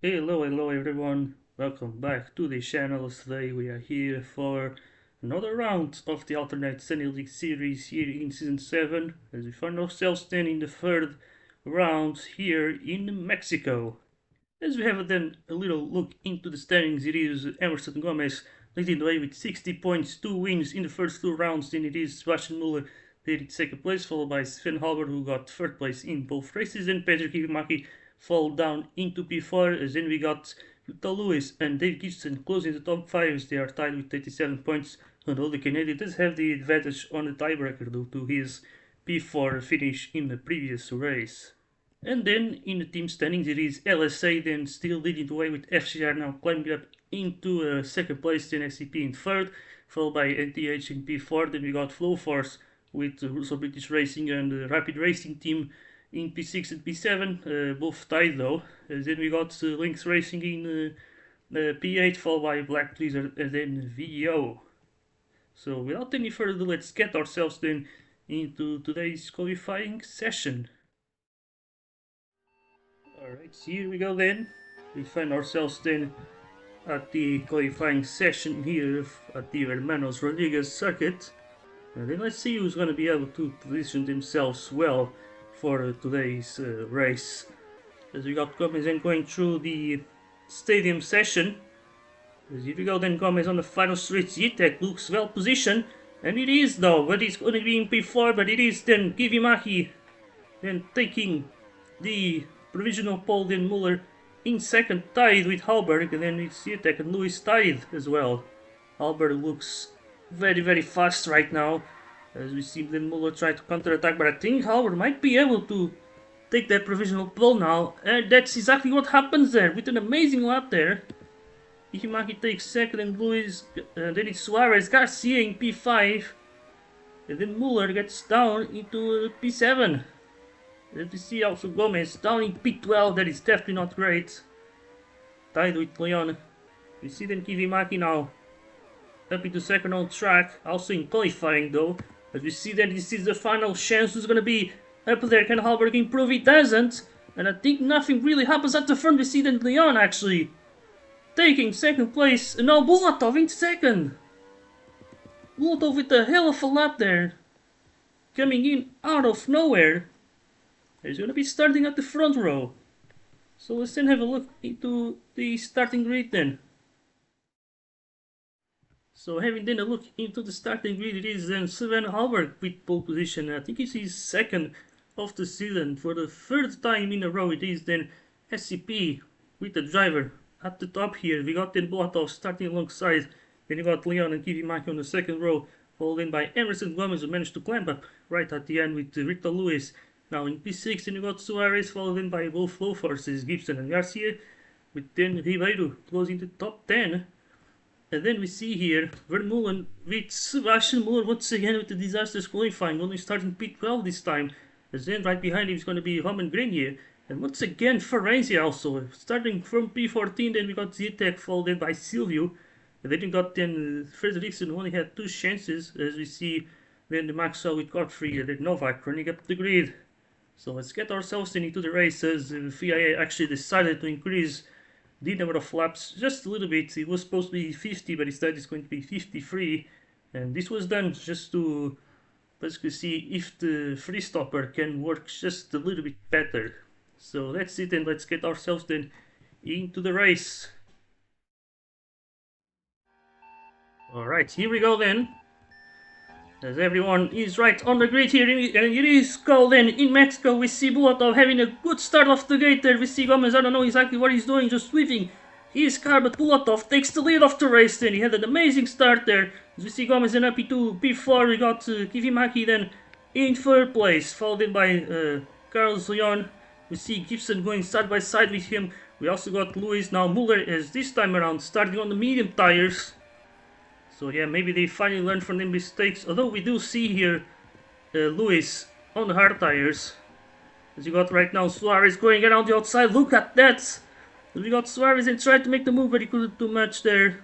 Hello everyone, welcome back to the channel. Today we are here for another round of the alternate Sunny League series here in Season 7 as we find ourselves then in the third round here in Mexico. As we have then a little look into the standings, it is Emerson Gomez leading the way with 60 points, 2 wins in the first 2 rounds. Then it is Sebastian Muller there in second place, followed by Sven Halber who got third place in both races. Then Pedro Kivimaki fall down into P4, as then we got Utah Lewis and Dave Gibson closing the top 5 as they are tied with 87 points. Although the Canadian does have the advantage on the tiebreaker due to his P4 finish in the previous race. And then in the team standings it is LSA then still leading the way with FCR now climbing up into second place, then SCP in third, followed by NTH in P4. Then we got Flow Force with Russo British Racing and the Rapid Racing Team in P6 and P7, both tied though. Then we got Lynx Racing in P8, followed by Black Blizzard and then VEO. So without any further ado, let's get ourselves then into today's qualifying session. Alright, here we go then. We find ourselves then at the qualifying session here at the Hermanos Rodriguez circuit. And then let's see who's going to be able to position themselves well for today's race. As we got Gomez then going through the stadium session. As here we go then, Gomez on the final straight. Zitek looks well positioned. And it is though, but it's going to be in P4, but it is then Kivimaki then taking the provisional pole, then Muller in second tied with Halberg, and then it's Zitek and Lewis tied as well. Halberg looks very fast right now, as we see then Muller try to counter-attack, but I think Halberg might be able to take that provisional pole now, and that's exactly what happens there, with an amazing lap there. Kivimaki takes second and Lewis, then it's Suarez, Garcia in P5, and then Muller gets down into P7. As we see also Gomez down in P12, that is definitely not great. Tied with Leon. We see then Kivimaki now up into second on track, also in qualifying though. As we see that this is the final chance, who's gonna be up there. Can Halberg improve? He doesn't. And I think nothing really happens at the front. We see then Leon actually taking second place, and now Bulatov in second. Bulatov with a hell of a lap there. Coming in out of nowhere. He's going to be starting at the front row. So let's then have a look into the starting grid then. So having then a look into the starting grid, it is then Sven Halberg with pole position. I think it's his second of the season. For the third time in a row, it is then SCP with the driver at the top here. We got then Bulatov starting alongside. Then you got Leon and Kivimaki on the second row, followed in by Emerson Gomez, who managed to climb up right at the end with Rita Lewis. Now in P6, then you got Suarez, followed in by both flow forces, Gibson and Garcia, with then Ribeiro closing the top 10. And then we see here Vermeulen with Sebastian Muller once again with the disastrous qualifying, only starting P12 this time. As then right behind him is going to be Roman Grenier. And once again Ferenczi also, starting from P14, then we got Zitek followed in by Silvio. And then you got then Frederiksen, who only had 2 chances, as we see then the Maxwell with Godfrey and then Novak running up the grid. So let's get ourselves into the race, as FIA actually decided to increase the number of laps just a little bit. It was supposed to be 50, but instead it's going to be 53. And this was done just to basically see if the free stopper can work just a little bit better. So that's it, and let's get ourselves then into the race. Alright, here we go then. As everyone is right on the grid here, and it is called then in Mexico. We see Bulatov having a good start off the gate there. We see Gomez, I don't know exactly what he's doing, just sweeping his car, but Bulatov takes the lead of the race then. He had an amazing start there. As we see Gomez then up into P4, we got Kivimaki then in third place, followed in by Carlos Leon. We see Gibson going side by side with him. We also got Lewis. Now Muller is this time around starting on the medium tires. So yeah, maybe they finally learned from their mistakes. Although we do see here Lewis on the hard tires. As you got right now Suarez going around the outside. Look at that! We got Suarez and tried to make the move, but he couldn't do much there.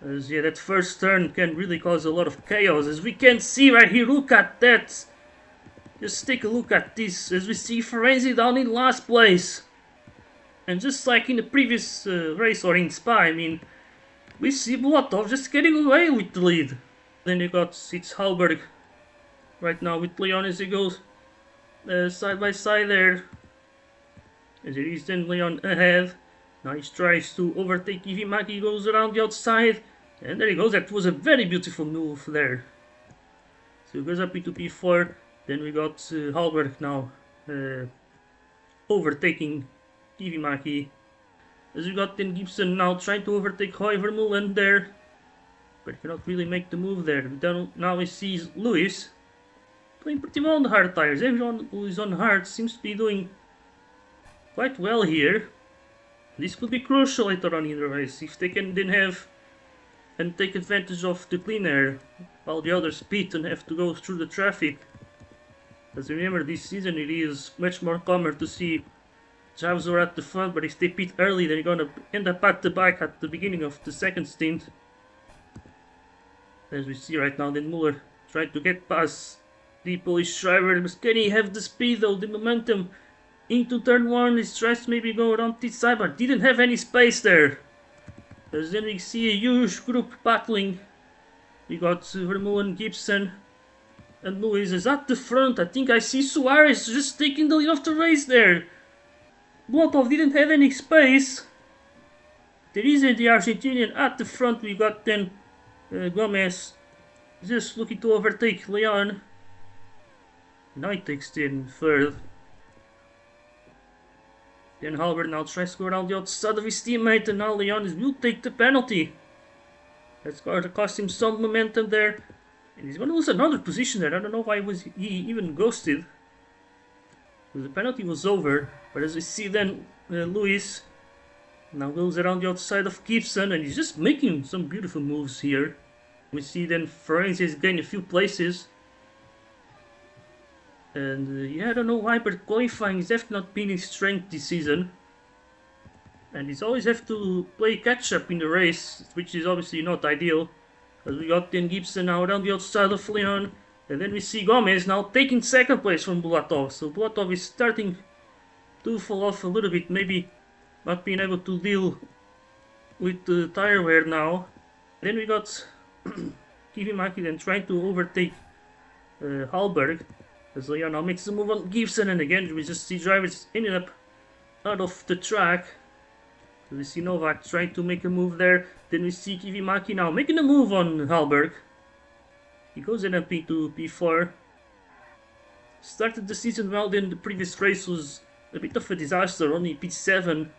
As yeah, that first turn can really cause a lot of chaos. As we can see right here, look at that! Just take a look at this. As we see Ferenczi down in last place. And just like in the previous race or in Spa, I mean, we see Bulatov just getting away with the lead. Then you got it's Halberg right now with Leon as he goes side by side there. As it is then Leon ahead. Now he tries to overtake Ivimaki, goes around the outside. And there he goes, that was a very beautiful move there. So he goes up into P4. Then we got Halberg now overtaking Ivimaki. As we got then Gibson now trying to overtake Roy Vermeulen there. But cannot really make the move there. Now he sees Lewis playing pretty well on the hard tires. Everyone who is on hard seems to be doing quite well here. This could be crucial later on in the race if they can then have and take advantage of the clean air while the others pit and have to go through the traffic. As remember, this season it is much more common to see drivers who are at the front, but if they pit early, they're gonna end up at the back at the beginning of the second stint. As we see right now, then Muller tried to get past the Polish driver. Can he have the speed though, the momentum into turn 1? He tries to maybe go around this side, but didn't have any space there. As then we see a huge group battling. We got Vermeulen, Gibson, and Lewis is at the front. I think I see Suarez just taking the lead of the race there. Blatov didn't have any space. There is the Argentinian at the front. We got then Gomez just looking to overtake Leon. Now he takes in third. Then Halbert now tries to go around the outside of his teammate, and now Leon will take the penalty. That's going to cost him some momentum there. And he's going to lose another position there. I don't know why he even ghosted. The penalty was over. But as we see then, Lewis now goes around the outside of Gibson, and he's just making some beautiful moves here. We see then Ferenczi is gaining a few places. And yeah, I don't know why, but qualifying has definitely not been his strength this season. And he's always have to play catch up in the race, which is obviously not ideal. As we got then Gibson now around the outside of Leon. And then we see Gomez now taking second place from Bulatov. So Bulatov is starting to fall off a little bit, maybe not being able to deal with the tire wear now. Then we got Kivimaki then trying to overtake Halberg. As Leon now makes the move on Gibson, and again we just see drivers ending up out of the track. So we see Novak trying to make a move there. Then we see Kivimaki now making a move on Halberg. He goes in up into P4. Started the season well, then the previous race was a bit of a disaster, only P7.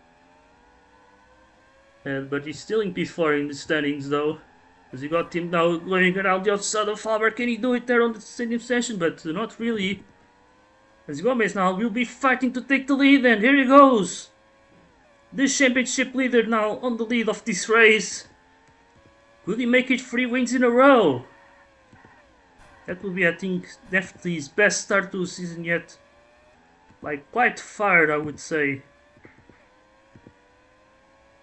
But he's still in P4 in the standings though. As you got him now going around the outside of Halberg. Can he do it there on the same session? But not really. As Gomez now will be fighting to take the lead, and here he goes. The championship leader now on the lead of this race. Could he make it 3 wins in a row? That would be, I think, definitely his best start to the season yet. Like, quite far, I would say.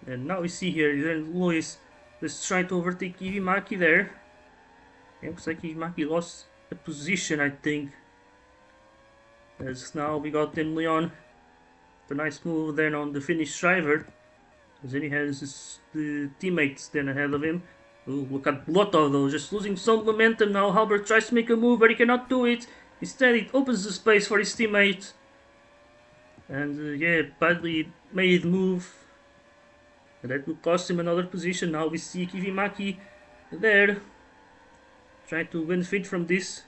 And now we see here, Lewis is trying to overtake Kivimaki there. It looks like Kivimaki lost a position, I think. As now we got then Leon. The nice move then on the Finnish driver. As then he has the teammates then ahead of him. Ooh, look at Blotov though, just losing some momentum now. Halbert tries to make a move, but he cannot do it. Instead, it opens the space for his teammate. And yeah, badly made move. And that will cost him another position. Now we see Kivimaki there, trying to benefit from this.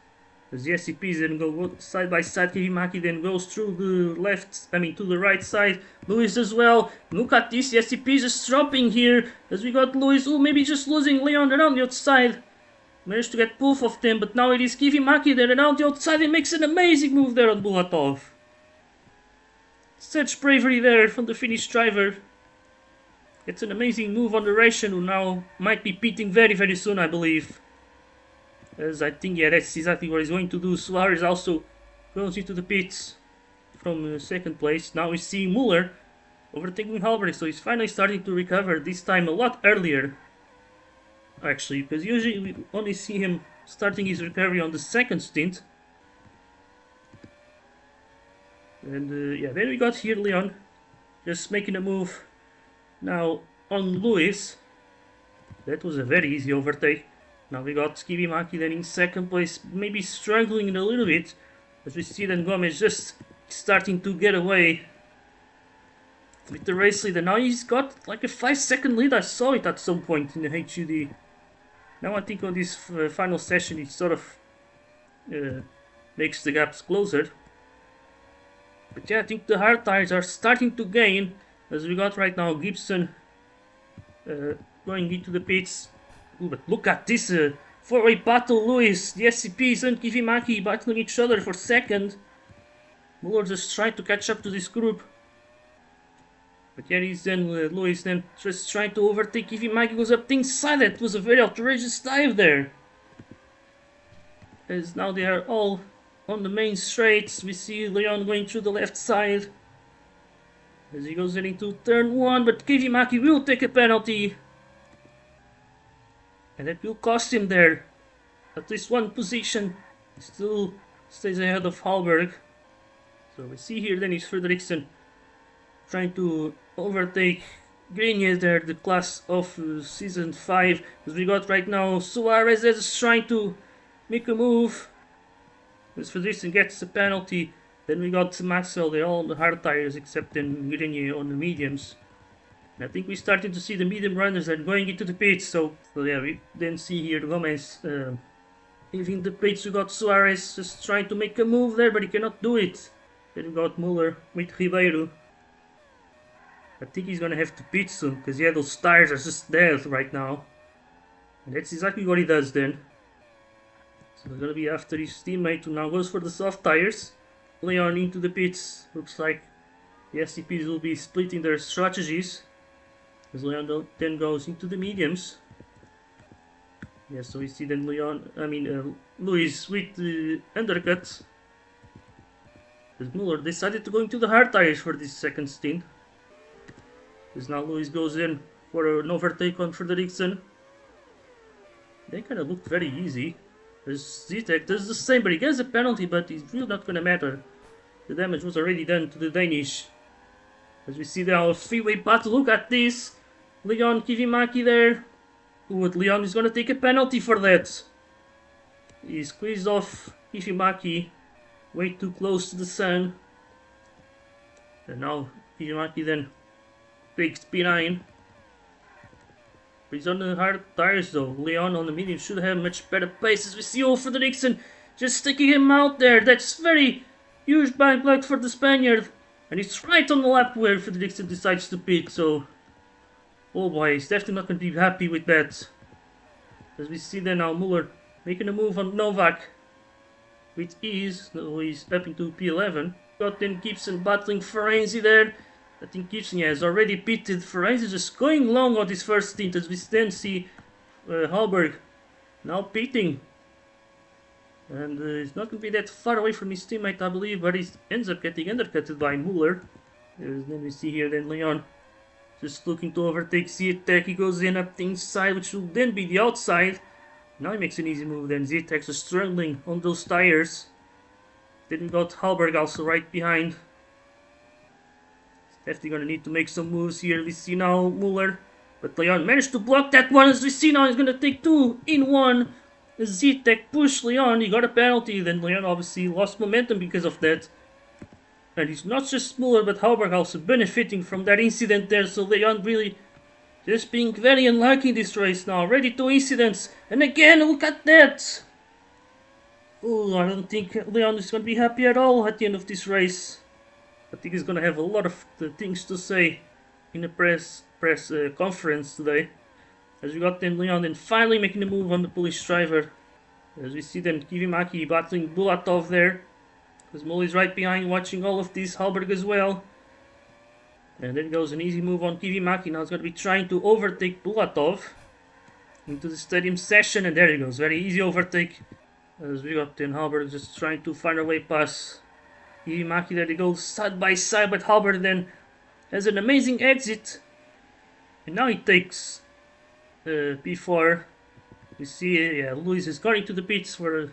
As the SCPs then go side by side, Kivimaki then goes through the to the right side. Lewis as well. Look at this, the SCPs just dropping here. As we got Lewis, maybe just losing Leon around the outside. Managed to get both of them, but now it is Kivimaki there around the outside. He makes an amazing move there on Bulatov. Such bravery there from the Finnish driver. It's an amazing move on the Russian, who now might be pitting very, very soon, I believe. As I think, yeah, that's exactly what he's going to do. Suarez also goes into the pits from second place. Now we see Muller overtaking Halberg, so he's finally starting to recover, this time a lot earlier. Actually, because usually we only see him starting his recovery on the second stint. And yeah, then we got here Leon just making a move now on Lewis. That was a very easy overtake. Now we got Skivimaki then in second place, maybe struggling a little bit. As we see then Gomez just starting to get away with the race leader. Now he's got like a 5-second lead. I saw it at some point in the HUD. Now I think on this final session it sort of makes the gaps closer. But yeah, I think the hard tires are starting to gain. As we got right now Gibson going into the pits. Ooh, but look at this four-way battle. Lewis, the SCPs and Kivimaki battling each other for second. Muller just trying to catch up to this group. But yeah, he's then Lewis then just trying to overtake Kivimaki, goes up the inside. That was a very outrageous dive there. As now they are all on the main straights. We see Leon going through the left side as he goes into turn 1, but Kivimaki will take a penalty. And that will cost him there at least one position. He still stays ahead of Hallberg. So we see here then is Fredriksson trying to overtake Grenier there, the class of season 5. As we got right now Suarez is trying to make a move. As Fredriksson gets the penalty. Then we got Maxwell, they're all on the hard tires except then Grenier on the mediums. I think we're starting to see the medium runners are going into the pits, so yeah, we then see here Gomez leaving the pits. We got Suarez just trying to make a move there, but he cannot do it. Then we got Muller with Ribeiro. I think he's gonna have to pit soon, because yeah, those tires are just dead right now. And that's exactly what he does then. So he's gonna be after his teammate who now goes for the soft tires. Leon into the pits. Looks like the SCPs will be splitting their strategies. As Leon then goes into the mediums. Yeah, so we see then Luis with the undercut. As Muller decided to go into the hard tires for this second stint. As now Luis goes in for an overtake on Fredriksson. They kind of looked very easy. As Zitek does the same, but he gets a penalty, but it's really not going to matter. The damage was already done to the Danish. As we see now a three-way battle. Look at this. Leon Kivimaki there. Ooh, Leon is going to take a penalty for that. He squeezed off Kivimaki way too close to the sun. And now Kivimaki then takes P9. But he's on the hard tires though. Leon on the medium should have much better pace. As we see Fredriksson just sticking him out there. That's very huge back luck for the Spaniard. And it's right on the lap where Fredriksson decides to pit, so oh boy, he's definitely not going to be happy with that. As we see then now Muller making a move on Novak with ease. Now he's up into P11. Got then Gibson battling Ferenzi there. I think Gibson has already pitted. Ferenzi just going long on his first stint. As we then see Hallberg now pitting. And he's not going to be that far away from his teammate, I believe, but he ends up getting undercutted by Muller. Then we see here then Leon just looking to overtake Zitek. He goes in up the inside, which will then be the outside. Now he makes an easy move then. Zitek's just struggling on those tires. Then we got Hallberg also right behind. He's definitely going to need to make some moves here. We see now Muller, but Leon managed to block that one. As we see now he's going to take 2 in 1. Zitek pushed Leon, he got a penalty. Then Leon obviously lost momentum because of that. And he's not just Muller, but Hallberg also benefiting from that incident there. So Leon really just being very unlucky in this race now. Already 2 incidents. And again, look at that. Oh, I don't think Leon is going to be happy at all at the end of this race. I think he's going to have a lot of things to say in the press conference today. As we got then Leon then finally making a move on the Polish driver. As we see then Kivimaki battling Bulatov there. Because Molly's right behind watching all of this. Hallberg as well. And then goes an easy move on Kivimaki. Now he's going to be trying to overtake Bulatov into the stadium session. And there he goes. Very easy overtake. As we got then Hallberg just trying to find a way past Kivimaki. There they go side by side. But Hallberg then has an amazing exit. And now he takes P4. We see Luis is going to the pits for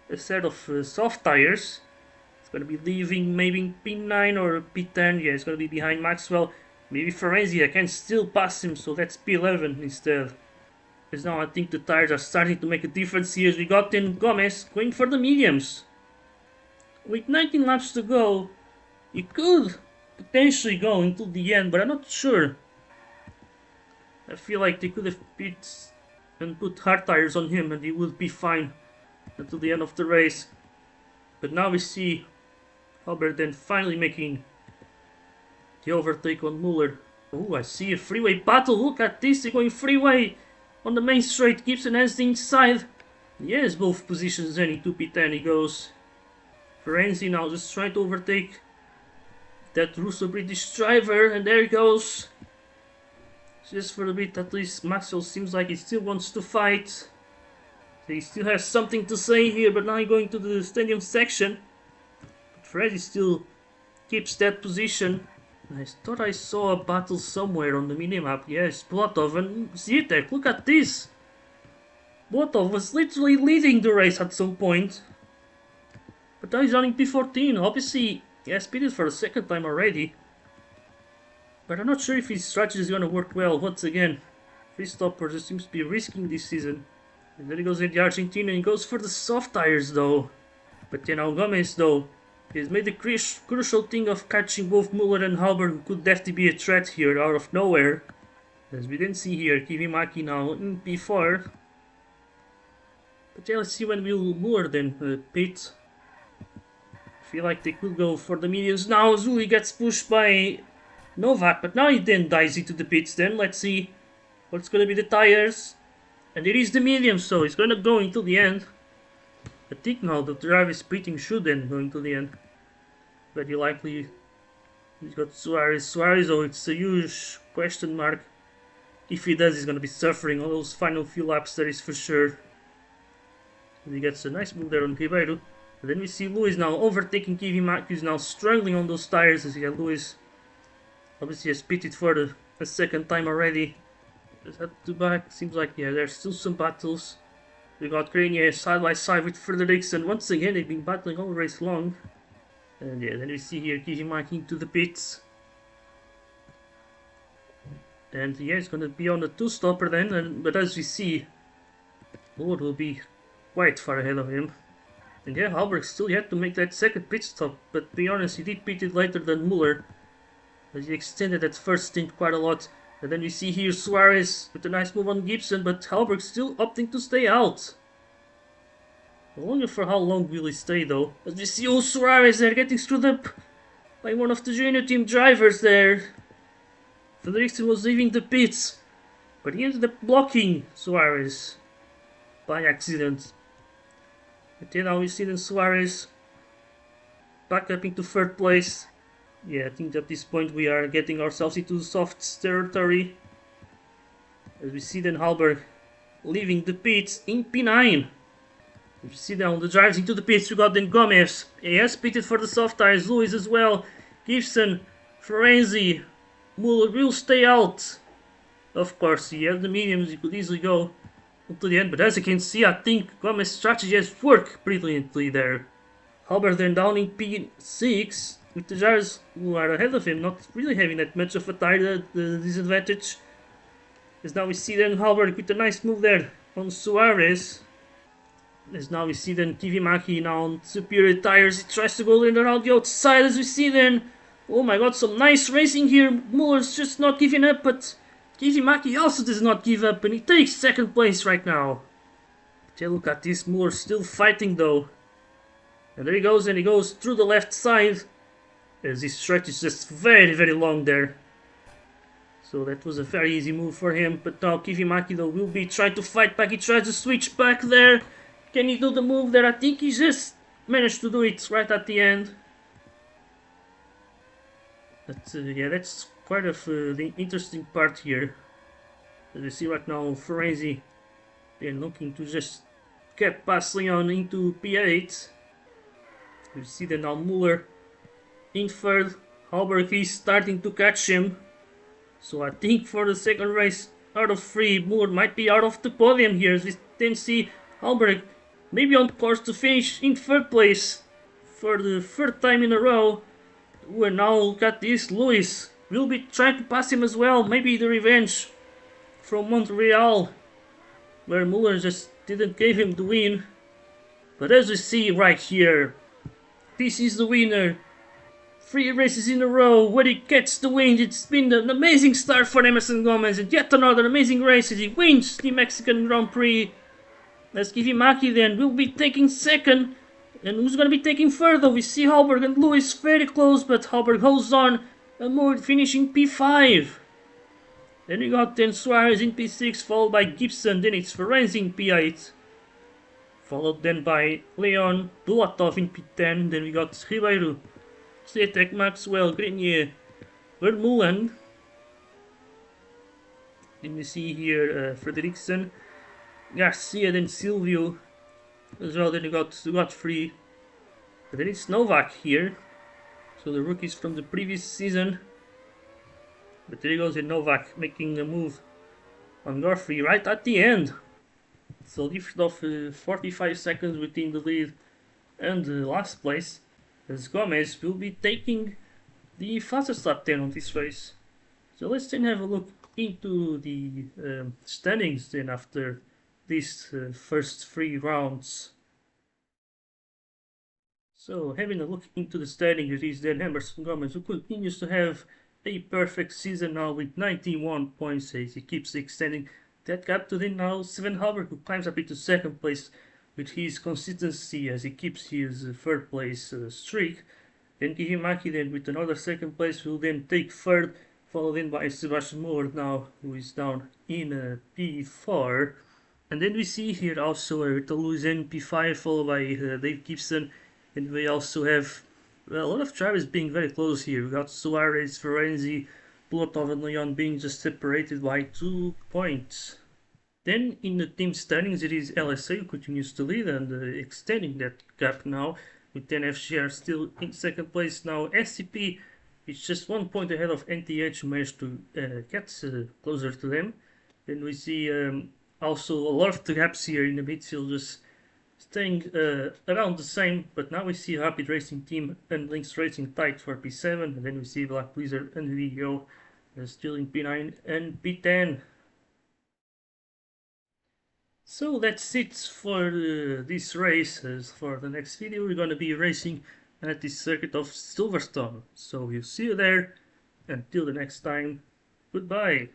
a set of soft tires. gonna be leaving maybe P9 or P10. Yeah, it's gonna be behind Maxwell. Maybe Ferenzi, I can still pass him, so that's P11 instead. Because now I think the tires are starting to make a difference here. As we got in Gomez going for the mediums. With 19 laps to go, he could potentially go until the end, but I'm not sure. I feel like they could have pit and put hard tires on him and he would be fine until the end of the race. But now we see Albert then finally making the overtake on Muller. Oh, I see a freeway battle. Look at this, they're going freeway on the main straight. Gibson has the inside. Yes, both positions then into P10 he goes. Ferenzi now just trying to overtake that Russo-British driver, and there he goes. Just for a bit, at least Maxwell seems like he still wants to fight. He still has something to say here, but now he's going to the stadium section. But Ferenzi still keeps that position. I thought I saw a battle somewhere on the minimap. Yes, Blatov and Zitek, look at this! Blatov was literally leading the race at some point. But now he's running P14. Obviously, he has pitted for a second time already. But I'm not sure if his strategy is gonna work well. Once again, Freestopper just seems to be risking this season. And then he goes in the Argentina and he goes for the soft tires though. But you know, Gomez though, he's made the crucial thing of catching both Muller and Halber, who could definitely be a threat here out of nowhere. As we didn't see here, Kivimaki now in P4. But yeah, let's see when will Muller then pit. I feel like they could go for the mediums now. Zuli gets pushed by Novak, but now he then dives into the pits then. Let's see what's gonna be the tires. And it is the medium, so he's gonna go until the end. I think now the driver is pitting should then go until the end. Very likely he's got Suarez. Suarez, oh, it's a huge question mark. If he does, he's gonna be suffering all those final few laps, that is for sure. And he gets a nice move there on Ribeiro. And then we see Lewis now overtaking Kivimaki, who's now struggling on those tires. As Lewis obviously has pitted for the second time already. Is that to back? Seems like, yeah, there's still some battles. We got Grenier side by side with Frederiksen. Once again, they've been battling all race long. And yeah, then we see here Kivimaki into the pits. And yeah, it's gonna be on the two-stopper then. But as we see, Lord will be quite far ahead of him. And yeah, Halberg still had to make that second pit stop. But to be honest, he did pit it later than Muller, as he extended that first stint quite a lot. And then we see here Suarez with a nice move on Gibson, but Halberg still opting to stay out. I wonder for how long will he stay though. As we see, oh, Suarez there getting screwed up by one of the junior team drivers there. Frederiksen was leaving the pits, but he ended up blocking Suarez by accident. But then now we see then Suarez back up into third place. Yeah, I think at this point we are getting ourselves into soft territory. As we see then Halberg leaving the pits in P9. If you see down the drivers into the pits, we got then Gomez. He has pitted for the soft tires, Lewis as well. Gibson, Ferenzi, Muller will stay out. Of course, he has the mediums, he could easily go until the end. But as you can see, I think Gomez's strategy has worked brilliantly there. Halberg then down in P6. With the drivers who are ahead of him not really having that much of a tire disadvantage. As now we see then Halberg with a nice move there on Suarez. As now we see then Kivimaki now on superior tires. He tries to go in around the outside, as we see then. Oh my god, some nice racing here. Muller's just not giving up, but Kivimaki also does not give up, and he takes second place right now. But yeah, look at this, Muller still fighting though. And there he goes, and he goes through the left side. As his stretch is just very, very long there. So that was a very easy move for him. But now Kivimaki though will be trying to fight back. He tries to switch back there. Can he do the move there? I think he just managed to do it right at the end. But yeah, that's quite of the interesting part here. As we see right now, Ferenzi, they're looking to just get past Leon into P8. We see that now Muller in third. Halberg is starting to catch him. So I think for the second race out of 3, Muller might be out of the podium here. As we then see Halberg maybe on course to finish in third place. for the third time in a row. We now got this. Lewis will be trying to pass him as well. Maybe the revenge from Montreal, where Muller just didn't give him the win. But as we see right here, this is the winner. 3 races in a row where he gets the win. It's been an amazing start for Emerson Gomez, and yet another amazing race as he wins the Mexican Grand Prix. Let's give him Maki then. We'll be taking second. And who's going to be taking further? We see Halberg and Lewis very close, but Halberg holds on. And Moore finishing P5. Then we got then Suarez in P6, followed by Gibson. Then it's Ferenc in P8. Followed then by Leon, Bulatov in P10. Then we got Ribeiro, Zetek, Maxwell, Grenier, Vermeulen. Then we see here Frederiksen, Garcia, then Silvio as well. Then we got Godfrey. But then it's Novak here. So the rookies from the previous season. But there he goes in Novak making a move on Godfrey right at the end. So difference of 45 seconds between the lead and the last place, as Gomez will be taking the fastest lap 10 on this race. So let's then have a look into the standings then after these first 3 rounds. So having a look into the standings, it is then Emerson Gomez, who continues to have a perfect season now with 91 points as he keeps extending that gap to then now Sven Halberg, who climbs up into second place with his consistency as he keeps his third place streak. Then Kihimaki then with another second place will then take third, followed in by Sebastian Moore now, who is down in P4. And then we see here also Rita Lewis in P5, followed by Dave Gibson. And we also have a lot of drivers being very close here. We got Suarez, Ferenzi, Bulatov and Leon being just separated by 2 points. Then in the team standings it is LSA who continues to lead and extending that gap now, with 10 FGR still in second place now. SCP is just 1 point ahead of NTH, who managed to get closer to them. Then we see also a lot of the gaps here in the midfield just staying around the same, but now we see Rapid Racing Team and Lynx Racing tied for P7, and then we see Black Blizzard and VGO still in P9 and P10. So that's it for this race. As for the next video, we're going to be racing at the circuit of Silverstone. So we'll see you there. Until the next time, goodbye.